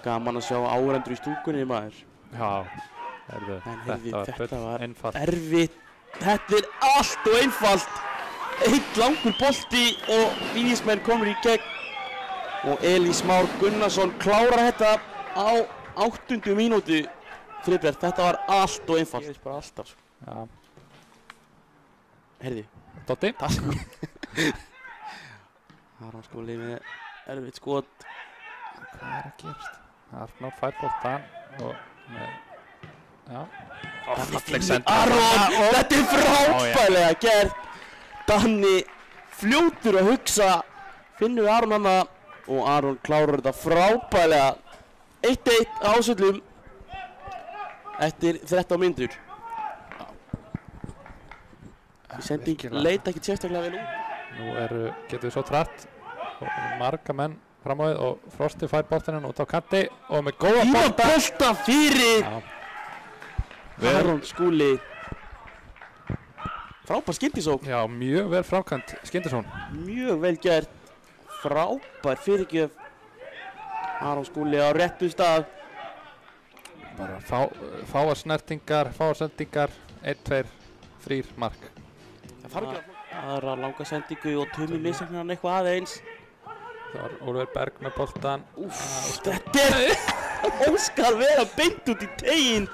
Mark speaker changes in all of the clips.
Speaker 1: Gaman að sjá árendur í stúkunni, maður.
Speaker 2: Já, þetta var einfalt.
Speaker 1: Erfitt. Þetta allt og einfalt. Eitt langur bolti og víðismenn komur í gegn. Og Elís Már Gunnarsson klárar þetta á 8. mínútu. Friðbjörn, þetta var allt og einfalt. Það gerist bara alltaf.
Speaker 2: Já.
Speaker 1: Herði.
Speaker 2: Dotti.
Speaker 1: Takk. Aron Skúli með erfitt skot.
Speaker 2: Hvað að gerast? Arnór fær boltann og með... Já.
Speaker 1: Aron, þetta frábærlega gert. Danni fljótur að hugsa. Finnur Aron hana og Aron klárar þetta frábærlega. 1-1 ásöldum eftir 13 mínútur. Sending leit ekki sérstaklega vel út.
Speaker 2: Nú getum við svo trætt og marga menn fram á við og Frosti fær boltann út á kanti og með góða
Speaker 1: bolta fyrir Aron Skúli. Frábær skyndisókn.
Speaker 2: Já, mjög vel framkvæmt skyndisókn.
Speaker 1: Mjög vel gert. Frábær fyrirgjöf. Aron Skúli á réttu stað.
Speaker 2: Bara fáar snertingar, fáar sendingar, 1, 2, 3 mark.
Speaker 1: Aðra langa sendingu og Tumi missir hann eitthvað aðeins.
Speaker 2: Það var Ólfur Berg með boltan.
Speaker 1: Þetta Óskar vera beint út í teginn.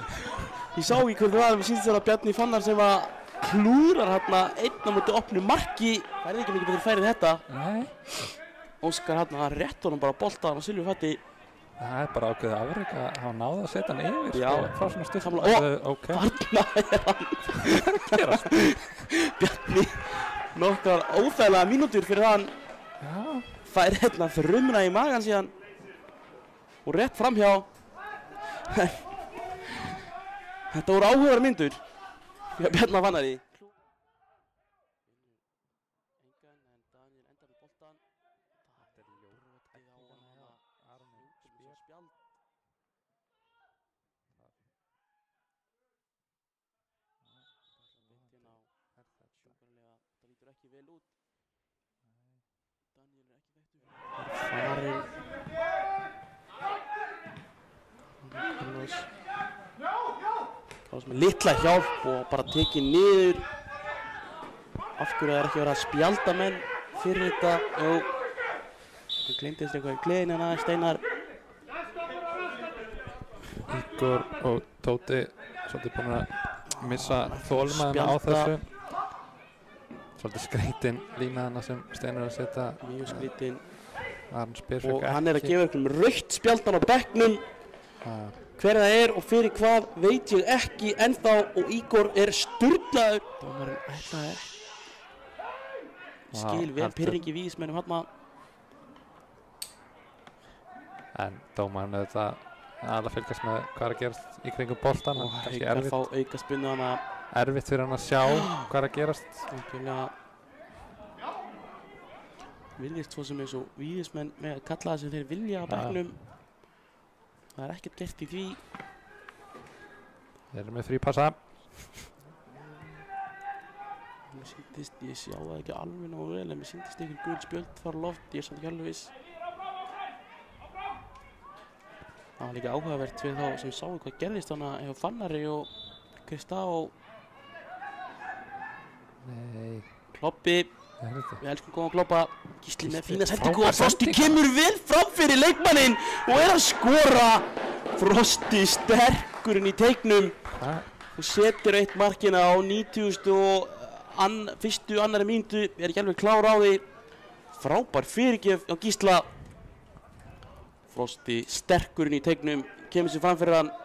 Speaker 1: Ég sá í hvernig það sýndist þér að Bjarni Fannar sem að klúðrar hérna einn á móti opnu marki. Það ekki mikið betur færið þetta.
Speaker 2: Nei.
Speaker 1: Óskar hérna rétt honum bara boltaðan á Silvíu fætti.
Speaker 2: Það bara ákveðið afrek að hafa náð að setja hann yfir.
Speaker 1: Já.
Speaker 2: Frá svona stutt.
Speaker 1: Og þarna hann.
Speaker 2: Gerast.
Speaker 1: Bjarni nokkar óþægilega mínútur fyrir hann.
Speaker 2: Já.
Speaker 1: Fær hérna þrumuna í magan síðan og rétt framhjá. Þetta voru áhugaverðar mínútur. Bjarni Fannar í. Það lítur ekki vel út. Daniel ekki þekktur. Farinn. Carlos með litla hjálp og bara tekið niður. Af hverju ekki verið að spjalda menn fyrir þetta? Jú. Það gleymdi þessi eitthvað í gleðinu hana, Steinar.
Speaker 2: Ígor og Tóti svolítið búin að missa þolinmæðina á þessu. Svolítið skrítin lína hana sem Steinar að setja.
Speaker 1: Mjög skrítin.
Speaker 2: Og
Speaker 1: hann að gefa ykkur rautt spjaldan á bekknum. Hver það og fyrir hvað veit ég ekki ennþá og Ígor sturlaður. Dómarinn ætlaði ekki. Skil vel pirringi víðismennum hann.
Speaker 2: En dómarinn auðvitað aðalega fylgjast með hvað að gerast í kringum boltan.
Speaker 1: Og Haukar fá auka spunnu hana.
Speaker 2: Erfitt fyrir hann að sjá hvað að gerast.
Speaker 1: Virðist svo sem eins og víðismenn með að kalla það sem þeir vilja á bekknum. Það ekkert gert í því.
Speaker 2: Þeir eru með frípassa.
Speaker 1: Ég sjá það ekki alveg nógu vel en mér sýndist einhver gul spjöld fara á loft. Ég samt ekki alveg viss. Það var líka áhugavert fyrir þá sem sáu hvað gerðist hana hjá Fannari og Kristá.
Speaker 2: Nei.
Speaker 1: Kloppi. Við elskum góðan Kloppa. Gísli með fína sendingu og Frosti kemur vel fram fyrir leikmanninn og að skora. Frosti sterkurinn í teiknum og setur eitt markina á 90. og fyrstu annari mínútu. Ekki alveg klár á því. Frábær fyrirgjöf á Gísla. Frosti sterkurinn í teiknum kemur sér fram fyrir hann.